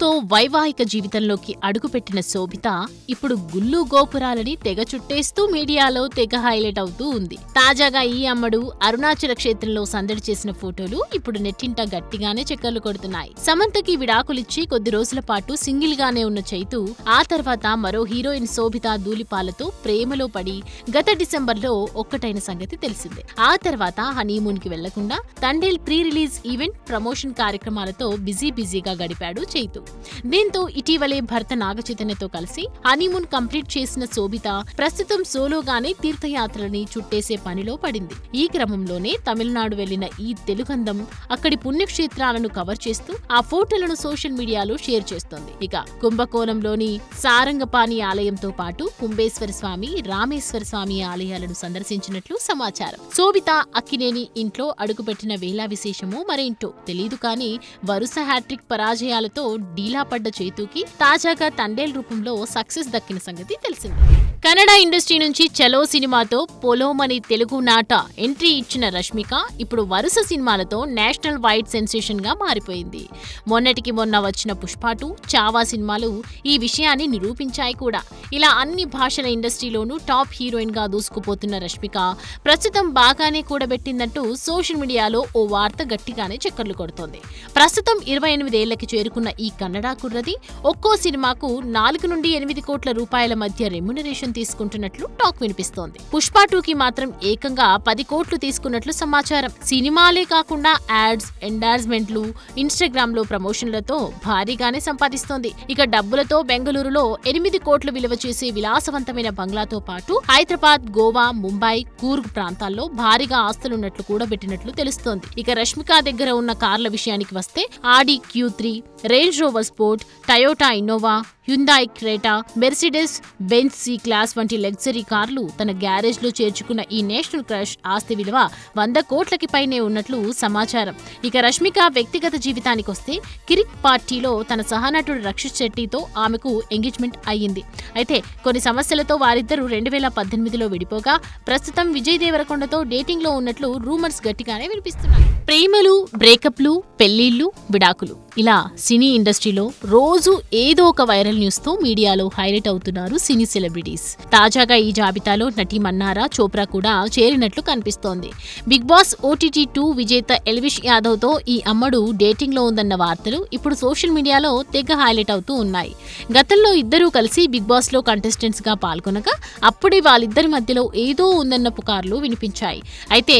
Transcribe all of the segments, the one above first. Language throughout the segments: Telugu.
తో వైవాహిక జీవితంలోకి అడుగుపెట్టిన శోభిత ఇప్పుడు గుళ్ళు గోపురాలని తెగ చుట్టేస్తూ మీడియాలో తెగ హైలైట్ అవుతూ ఉంది. తాజాగా ఈ అమ్మడు అరుణాచల క్షేత్రంలో సందడి చేసిన ఫోటోలు ఇప్పుడు నెట్టింట గట్టిగానే చక్కర్లు కొడుతున్నాయి. సమంతకి విడాకులిచ్చి కొద్ది రోజుల పాటు సింగిల్ గానే ఉన్న చైతు ఆ తర్వాత మరో హీరోయిన్ శోభిత ధూళిపాలతో ప్రేమలో పడి గత డిసెంబర్లో ఒక్కటైన సంగతి తెలిసిందే. ఆ తర్వాత హనీమూన్ కి వెళ్లకుండా Thandel pre release event promotion కార్యక్రమాలతో బిజీగా గడిపాడు చైతు. దీంతో ఇటీవలే భర్త నాగచైతన్యతో కలిసి హనీమూన్ కంప్లీట్ చేసిన శోభిత ప్రస్తుతం సోలోగానే తీర్థయాత్రలని చుట్టేసే పనిలో పడింది. ఈ క్రమంలోనే తమిళనాడు వెళ్లిన ఈ తెలుగందం అక్కడి పుణ్యక్షేత్రాలను కవర్ చేస్తూ ఆ ఫోటోలను సోషల్ మీడియాలో షేర్ చేస్తోంది. ఇక కుంభకోణంలోని సారంగపాణి ఆలయంతో పాటు కుంభేశ్వర స్వామి, రామేశ్వర స్వామి ఆలయాలను సందర్శించినట్లు సమాచారం. శోభిత అక్కినేని ఇంట్లో అడుగుపెట్టిన వేళా విశేషమో మరేంటో తెలీదు కానీ వరుస హ్యాట్రిక్ పరాజయాలతో డీలా పడ్డ చైతూకి తాజాగా తండేల్ రూపంలో సక్సెస్ దక్కిన సంగతి తెలిసింది. కన్నడ ఇండస్ట్రీ నుంచి చలో సినిమాతో పొలోమని తెలుగు నాట ఎంట్రీ ఇచ్చిన రష్మిక ఇప్పుడు వరుస సినిమాలతో నేషనల్ వైడ్ సెన్సేషన్ గా మారిపోయింది. మొన్నటికి మొన్న వచ్చిన పుష్ప 2, చావా సినిమాలు ఈ విషయాన్ని నిరూపించాయి కూడా. ఇలా అన్ని భాషల ఇండస్ట్రీలోనూ టాప్ హీరోయిన్ గా దూసుకుపోతున్న రష్మిక ప్రస్తుతం బాగానే కూడబెట్టిందంటూ సోషల్ మీడియాలో ఓ వార్త గట్టిగానే చక్కర్లు కొడుతోంది. ప్రస్తుతం 28 ఏళ్లకి చేరుకున్న ఈ కన్నడ కుర్రది ఒక్కో సినిమాకు 4 నుండి 8 కోట్ల రూపాయల మధ్య రెమ్యునరేషన్ తీసుకుంటున్నట్లు టాక్ వినిపిస్తోంది. పుష్ప 2కి మాత్రం ఏకంగా 10 కోట్లు తీసుకున్నట్లు సమాచారం. సినిమాలే కాకుండా యాడ్స్, ఎండార్స్మెంట్లు, ఇన్స్టాగ్రామ్ లో ప్రమోషన్లతో భారీగానే సంపాదిస్తోంది. ఇక డబ్బులతో బెంగళూరులో 8 కోట్లు విలువ చేసే విలాసవంతమైన బంగ్లాతో పాటు హైదరాబాద్, గోవా, ముంబై, కూర్గ్ ప్రాంతాల్లో భారీగా ఆస్తులున్నట్లు కూడబెట్టినట్లు తెలుస్తోంది. ఇక రష్మిక దగ్గర ఉన్న కార్ల విషయానికి వస్తే Audi Q3, Range Rover Sport, Toyota Innova, Hyundai Creta, Mercedes Benz C class వంటి లగ్జరీ కార్లు తన గ్యారేజ్ లో చేర్చుకున్న ఈ నేషనల్ క్రష్ ఆస్తి విలువ 100 కోట్లకి పైనే ఉన్నట్లు సమాచారం. ఇక రష్మిక వ్యక్తిగత జీవితానికొస్తే కిరిక్ పార్టీలో తన సహనటుడు రక్షిత్ శెట్టితో ఆమెకు ఎంగేజ్మెంట్ అయ్యింది. అయితే కొన్ని సమస్యలతో వారిద్దరూ 2018లో విడిపోగా ప్రస్తుతం విజయ్ దేవరకొండతో డేటింగ్ లో ఉన్నట్లు రూమర్స్ గట్టిగానే వినిపిస్తున్నాయి. ప్రేమలు, బ్రేకప్లు, పెళ్లిళ్లు, విడాకులు ఇలా సినీ ఇండస్ట్రీలో రోజు ఏదో ఒక వైరల్ న్యూస్ తో మీడియాలో హైలైట్ అవుతున్నారు సినీ సెలబ్రిటీస్. తాజాగా ఈ జాబితాలో నటి మన్నారా చోప్రా కూడా చేరినట్లు కనిపిస్తోంది. బిగ్ బాస్ OTT 2 విజేత ఎల్విష్ యాదవ్ తో ఈ అమ్మడు డేటింగ్ లో ఉందన్న వార్తలు ఇప్పుడు సోషల్ మీడియాలో తెగ హైలైట్ అవుతూ ఉన్నాయి. గతంలో ఇద్దరూ కలిసి బిగ్ బాస్ లో కంటెస్టెంట్స్ గా పాల్గొనగా అప్పుడే వాళ్ళిద్దరి మధ్యలో ఏదో ఉందన్న పుకార్లు వినిపించాయి. అయితే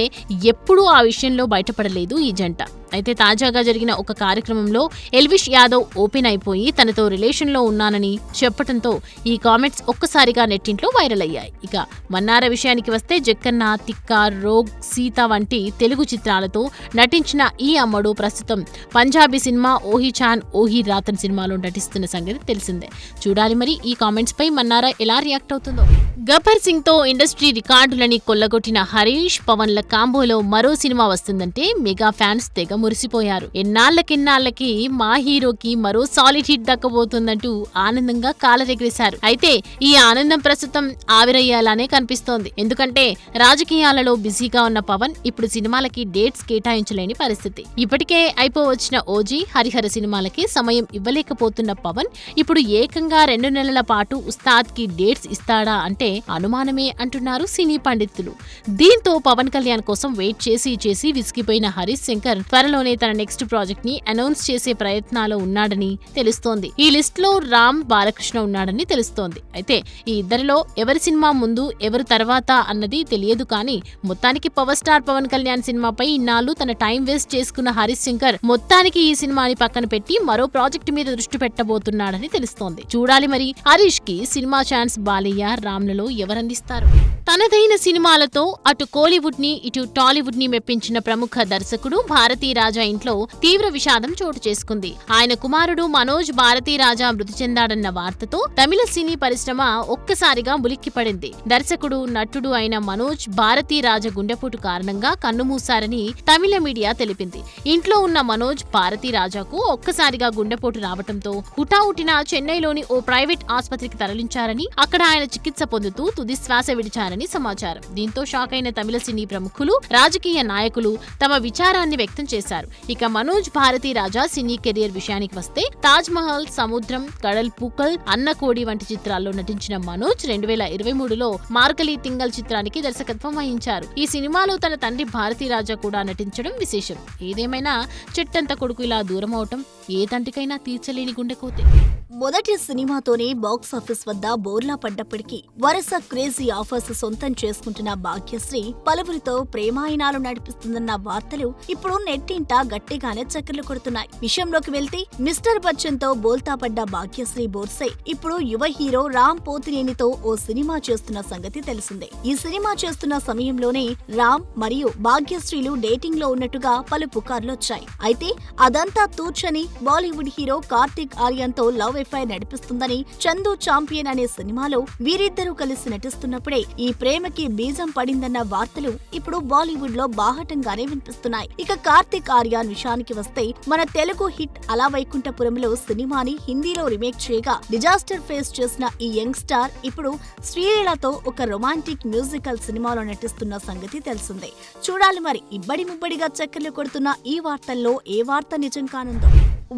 ఎప్పుడూ ఆ విషయంలో బయటపడలేదు ఈ జంట. అయితే తాజాగా జరిగిన ఒక కార్యక్రమంలో ఎల్విష్ యాదవ్ ఓపెన్ అయిపోయి తనతో రిలేషన్ లో ఉన్నానని చెప్పడంతో ఈ కామెంట్స్ ఒక్కసారిగా నెట్టింట్లో వైరల్ అయ్యాయి. ఇక మన్నార విషయానికి వస్తే జక్కన్న, తిక్క, రోగ్, సీత వంటి తెలుగు చిత్రాలతో నటించిన ఈ అమ్మడు ప్రస్తుతం పంజాబీ సినిమా ఓహి చాన్ ఓహి రాతన్ సినిమాలో నటిస్తున్న సంగతి తెలిసిందే. చూడాలి మరి ఈ కామెంట్స్ పై మన్నార ఎలా రియాక్ట్ అవుతుందో. గబ్బర్ సింగ్ తో ఇండస్ట్రీ రికార్డులని కొల్లగొట్టిన హరీష్, పవన్ల కాంబోలో మరో సినిమా వస్తుందంటే మెగా ఫ్యాన్స్ తెగ మురిసిపోయారు. ఎన్నాళ్ళకి మా హీరోకి మరో సాలిడ్ హిట్ దక్కబోతుందంటూ ఆనందంగా కాలరెగరేశారు. అయితే ఈ ఆనందం ప్రస్తుతం ఆవిరయ్యేలానే కనిపిస్తోంది. ఎందుకంటే రాజకీయాలలో బిజీగా ఉన్న పవన్ ఇప్పుడు సినిమాలకి డేట్స్ కేటాయించలేని పరిస్థితి. ఇప్పటికే అయిపోవచ్చిన ఓజీ, హరిహర సినిమాలకి సమయం ఇవ్వలేకపోతున్న పవన్ ఇప్పుడు ఏకంగా 2 నెలల పాటు ఉస్తాద్ కి డేట్స్ ఇస్తాడా అంటే అనుమానమే అంటున్నారు సినీ పండితులు. దీంతో పవన్ కళ్యాణ్ కోసం వెయిట్ చేసి విసిగిపోయిన హరీష్ శంకర్ త్వరలోనే తన నెక్స్ట్ ప్రాజెక్ట్ ని అనౌన్స్ చేసే ప్రయత్నాల్లో ఉన్నాడని తెలుస్తోంది. ఈ లిస్ట్ లో రామ్, బాలకృష్ణ ఉన్నాడని తెలుస్తోంది. అయితే ఈ ఇద్దరిలో ఎవరి సినిమా ముందు ఎవరు తర్వాత అన్నది తెలియదు కానీ మొత్తానికి పవర్ స్టార్ పవన్ కళ్యాణ్ సినిమాపై ఇన్నాళ్ళు తన టైం వేస్ట్ చేసుకున్న హరీష్ శంకర్ మొత్తానికి ఈ సినిమాని పక్కన పెట్టి మరో ప్రాజెక్ట్ మీద దృష్టి పెట్టబోతున్నాడని తెలుస్తోంది. చూడాలి మరి హరీష్ కి సినిమా ఛాన్స్ బాలయ్య, రామ్లలో ఎవరందిస్తారు. తనదైన సినిమాలతో అటు కోలీవుడ్ ని ఇటు టాలీవుడ్ ని మెప్పించిన ప్రముఖ దర్శకుడు భారతీ రాజా ఇంట్లో తీవ్ర విషాదం చోటు చేసుకుంది. ఆయన కుమారుడు మనోజ్ భారతీ రాజా మృతి చెందాడన్న వార్తతో తమిళ సినీ పరిశ్రమ ఒక్కసారిగా ఉలిక్కిపడింది. దర్శకుడు, నటుడు అయిన మనోజ్ భారతీ రాజా గుండెపోటు కారణంగా కన్నుమూశారని తమిళ మీడియా తెలిపింది. ఇంట్లో ఉన్న మనోజ్ భారతీ రాజాకు ఒక్కసారిగా గుండెపోటు రావడంతో హుటాహుటిన చెన్నైలోని ఓ ప్రైవేట్ ఆసుపత్రికి తరలించారని, అక్కడ ఆయన చికిత్స పొందుతూ తుది శ్వాస విడిచారని సమాచారం. దీంతో షాక్ అయిన తమిళ సినీ ప్రముఖులు, రాజకీయ నాయకులు తమ విచారాన్ని వ్యక్తం చేశారు. చేశారు. ఇక మనోజ్ భారతి రాజా సినీ కెరియర్ విషయానికి వస్తే తాజ్ మహల్, సముద్రం, కడల్ పూకల్, అన్నకోడి వంటి చిత్రాల్లో నటించిన మనోజ్ 2023లో మార్కలి తింగల్ చిత్రానికి దర్శకత్వం వహించారు. ఈ సినిమాలో తన తండ్రి భారతీ రాజా కూడా నటించడం విశేషం. ఏదేమైనా చెట్టంత కొడుకు ఇలా దూరం అవటం ఏ తండ్రికైనా తీర్చలేని గుండెకోతే. మొదటి సినిమాతోనే బాక్సాఫీస్ వద్ద బోర్లా పడ్డప్పటికీ వరుస క్రేజీ ఆఫర్స్ సొంతం చేసుకుంటున్న భాగ్యశ్రీ పలువురితో ప్రేమాయణాలు నడిపిస్తుందన్న వార్తలు ఇప్పుడు నెట్టింట గట్టిగానే చక్కర్లు కొడుతున్నాయి. విషయంలోకి వెళ్తే మిస్టర్ బచ్చన్ తో బోల్తా పడ్డ భాగ్యశ్రీ బోర్సే ఇప్పుడు యువ హీరో రామ్ పోతినేనితో ఓ సినిమా చేస్తున్న సంగతి తెలిసిందే. ఈ సినిమా చేస్తున్న సమయంలోనే రామ్ మరియు భాగ్యశ్రీలు డేటింగ్ లో ఉన్నట్టుగా పలు పుకార్లొచ్చాయి. అయితే అదంతా తూచని బాలీవుడ్ హీరో కార్తిక్ ఆర్యన్తో లవ్ ఎఫైర్ నడిపిస్తుందని చందు చాంపియన్ అనే సినిమాలో వీరిద్దరూ కలిసి నటిస్తున్నప్పుడే ఈ ప్రేమకి బీజం పడిందన్న వార్తలు ఇప్పుడు బాలీవుడ్ లో బాహటంగానే వినిపిస్తున్నాయి. ఇక కార్తిక్ ఆర్యన్ విషయానికి వస్తే మన తెలుగు హిట్ అలా వైకుంఠపురంలో సినిమాని హిందీలో రీమేక్ చేయగా డిజాస్టర్ ఫేస్ చేసిన ఈ యంగ్ స్టార్ ఇప్పుడు శ్రీలీలతో ఒక రొమాంటిక్ మ్యూజికల్ సినిమాలో నటిస్తున్న సంగతి తెలిసిందే. చూడాలి మరి ఇబ్బడి ముబ్బడిగా చక్కర్లు కొడుతున్న ఈ వార్తల్లో ఏ వార్త నిజం కానుందో.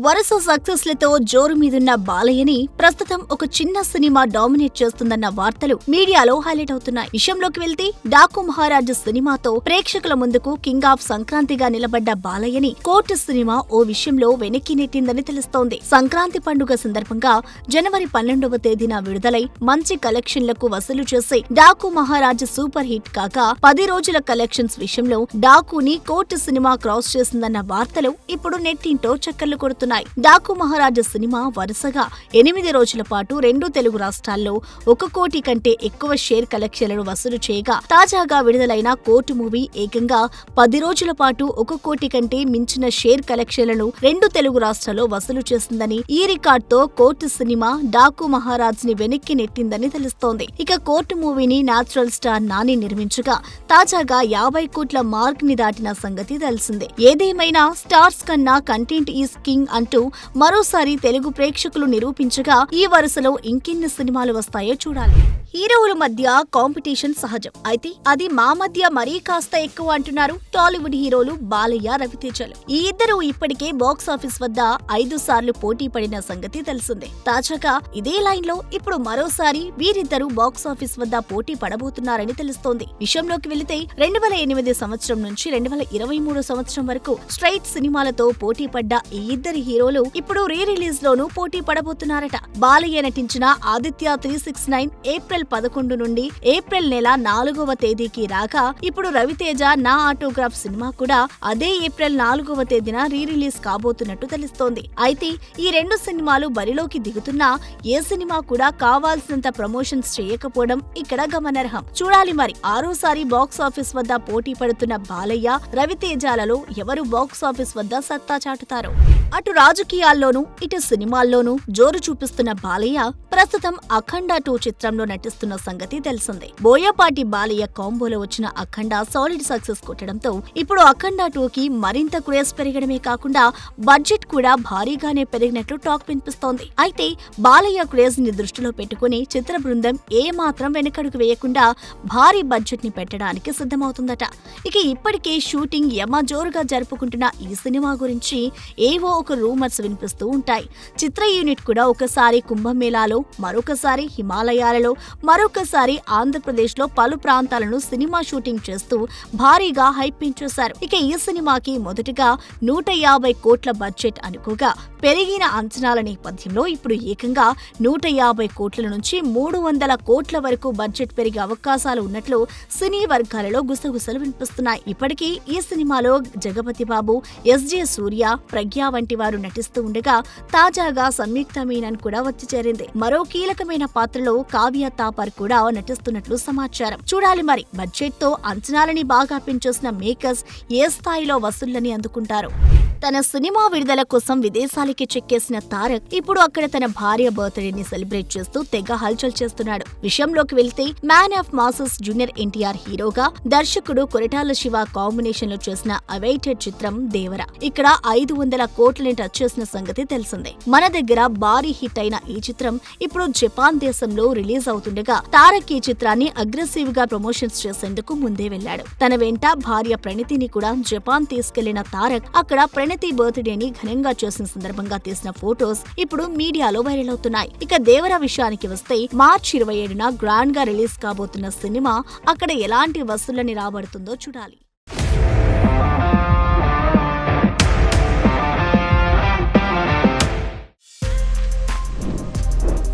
వరుస సక్సెస్ లతో జోరు మీదున్న బాలయ్యని ప్రస్తుతం ఒక చిన్న సినిమా డామినేట్ చేస్తుందన్న వార్తలు మీడియాలో హైలైట్ అవుతున్నాయి. విషయంలోకి వెళ్తే డాకు మహారాజ్ సినిమాతో ప్రేక్షకుల ముందుకు కింగ్ ఆఫ్ సంక్రాంతిగా నిలబడ్డ బాలయ్యని కోర్టు సినిమా ఓ విషయంలో వెనక్కి నెట్టిందని తెలుస్తోంది. సంక్రాంతి పండుగ సందర్భంగా జనవరి 12వ తేదీన విడుదలై మంచి కలెక్షన్లకు వసూలు చేసే డాకు మహారాజ్ సూపర్ హిట్ కాగా 10 రోజుల కలెక్షన్స్ విషయంలో డాకుని కోర్టు సినిమా క్రాస్ చేసిందన్న వార్తలు ఇప్పుడు నెట్టింటో చక్కర్లు కొడుతున్నాయి. డాకు మహారాజు సినిమా వరుసగా 8 రోజుల పాటు 2 తెలుగు రాష్ట్రాల్లో 1 కోటి కంటే ఎక్కువ షేర్ కలెక్షన్లను వసూలు చేయగా తాజాగా విడుదలైన కోర్టు మూవీ ఏకంగా 10 రోజుల పాటు 1 కోటి కంటే మించిన షేర్ కలెక్షన్లను 2 తెలుగు రాష్ట్రాల్లో వసూలు చేసిందని, ఈ రికార్డుతో కోర్టు సినిమా డాకు మహారాజ్ ని వెనక్కి నెట్టిందని తెలుస్తోంది. ఇక కోర్టు మూవీని న్యాచురల్ స్టార్ నాని నిర్మించగా తాజాగా 50 కోట్ల మార్క్ ని దాటిన సంగతి తెలిసిందే. ఏదేమైనా స్టార్స్ కన్నా కంటెంట్ ఈజ్ కింగ్ అంటూ మరోసారి తెలుగు ప్రేక్షకులు నిరూపించగా ఈ వరుసలో ఇంకెన్ని సినిమాలు వస్తాయో చూడాలి. హీరోల మధ్య కాంపిటీషన్ సహజం, అయితే అది మా మధ్య మరీ కాస్త ఎక్కువ అంటున్నారు టాలీవుడ్ హీరోలు బాలయ్య, రవితేజలు. ఈ ఇద్దరు ఇప్పటికే బాక్సాఫీస్ వద్ద 5 సార్లు పోటీ పడిన సంగతి తెలిసిందే. తాజాగా ఇదే లైన్ లో ఇప్పుడు మరోసారి వీరిద్దరూ బాక్సాఫీస్ వద్ద పోటీ పడబోతున్నారని తెలుస్తోంది. విషయంలోకి వెళితే 2008 సంవత్సరం నుంచి 2023 సంవత్సరం వరకు స్ట్రైట్ సినిమాలతో పోటీ పడ్డ ఈ ఇద్దరు హీరోలు ఇప్పుడు రీ రిలీజ్ లోనూ పోటీ పడబోతున్నారట. బాలయ్య నటించిన ఆదిత్య 369 ఏప్రిల్ 11 నుండి ఏప్రిల్ నెల 4వ తేదీకి రాగా ఇప్పుడు రవితేజ నా ఆటోగ్రాఫ్ సినిమా కూడా అదే ఏప్రిల్ 4వ తేదీన రీ రిలీజ్ కాబోతున్నట్టు తెలుస్తోంది. అయితే ఈ 2 సినిమాలు బరిలోకి దిగుతున్నా ఏ సినిమా కూడా కావాల్సినంత ప్రమోషన్స్ చేయకపోవడం ఇక్కడ గమనార్హం. చూడాలి మరి 6సారి బాక్సాఫీస్ వద్ద పోటీ పడుతున్న బాలయ్య, రవితేజాలలో ఎవరు బాక్సాఫీస్ వద్ద సత్తా చాటుతారో. అటు రాజకీయాల్లోనూ ఇటు సినిమాల్లోనూ జోరు చూపిస్తున్న బాలయ్య ప్రస్తుతం అఖండ 2 చిత్రంలో నటిస్తున్న సంగతి తెలిసిందే. బోయపాటి బాలయ్య కాంబోలో వచ్చిన అఖండ సాలిడ్ సక్సెస్ కొట్టడంతో ఇప్పుడు అఖండ 2కి మరింత క్రేజ్ పెరగడమే కాకుండా బడ్జెట్ కూడా భారీగానే పెరిగినట్లు టాక్ వినిపిస్తోంది. అయితే బాలయ్య క్రేజ్ ని దృష్టిలో పెట్టుకుని చిత్ర బృందం ఏ మాత్రం వెనకడుగు వేయకుండా భారీ బడ్జెట్ ని పెట్టడానికి సిద్ధమవుతుందట. ఇక ఇప్పటికే షూటింగ్ యమ జోరుగా జరుపుకుంటున్న ఈ సినిమా గురించి ఏవో ఒక రూమర్స్ వినిపిస్తూ ఉంటాయి. చిత్ర యూనిట్ కూడా ఒకసారి కుంభమేళాలో, మరొకసారి హిమాలయాలలో, మరొకసారి ఆంధ్రప్రదేశ్లో పలు ప్రాంతాలను సినిమా షూటింగ్ చేస్తూ భారీగా హైప్ పెంచేశారు. ఇక ఈ సినిమాకి మొదటగా 150 కోట్ల బడ్జెట్ అనుకోగా పెరిగిన అంచనాల నేపథ్యంలో ఇప్పుడు ఏకంగా 150 కోట్ల నుంచి 300 కోట్ల వరకు బడ్జెట్ పెరిగే అవకాశాలు ఉన్నట్లు సినీ వర్గాలలో గుసగుసలు వినిపిస్తున్నాయి. ఇప్పటికీ ఈ సినిమాలో జగపతి బాబు, ఎస్జే సూర్య, ప్రజ్ఞ వంటి వారు నటిస్తూ ఉండగా తాజాగా సంయుక్త మీనన్ కూడా వచ్చి చేరింది. మరో కీలకమైన పాత్రలో కావ్య తాపర్ కూడా నటిస్తున్నట్లు సమాచారం. చూడాలి మరి బడ్జెట్ తో అంచనాలని బాగా పెంచేసిన మేకర్స్ ఏ స్థాయిలో వసూళ్లని అందుకుంటారు. తన సినిమా విడుదల కోసం విదేశాలకి చెక్కేసిన తారక్ ఇప్పుడు అక్కడ తన భార్య బర్త్డేని సెలబ్రేట్ చేస్తూ తెగ హల్చల్ చేస్తున్నాడు. విషయంలోకి వెళ్తే man of masses junior NTR హీరోగా, దర్శకుడు కొరటాల శివ కాంబినేషన్ లో చేసిన అవైటెడ్ చిత్రం దేవర ఇక్కడ 500 కోట్లని టచ్ చేసిన సంగతి తెలిసిందే. మన దగ్గర భారీ హిట్ అయిన ఈ చిత్రం ఇప్పుడు జపాన్ దేశంలో రిలీజ్ అవుతుండగా తారక్ ఈ చిత్రాన్ని అగ్రెసివ్ గా ప్రమోషన్స్ చేసేందుకు ముందే వెళ్లాడు. తన వెంట భార్య ప్రణతిని కూడా జపాన్ తీసుకెళ్లిన తారక్ అక్కడ ప్రణతి బర్త్డేని ఘనంగా చేసిన సందర్భంగా తీసిన ఫోటోస్ ఇప్పుడు మీడియాలో వైరల్ అవుతున్నాయి. ఇక దేవర విషయానికి వస్తే మార్చి 27న గ్రాండ్ గా రిలీజ్ కాబోతున్న సినిమా అక్కడ ఎలాంటి వసూళ్లని రాబడుతుందో చూడాలి.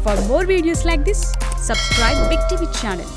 For more videos like this, subscribe Big TV channel.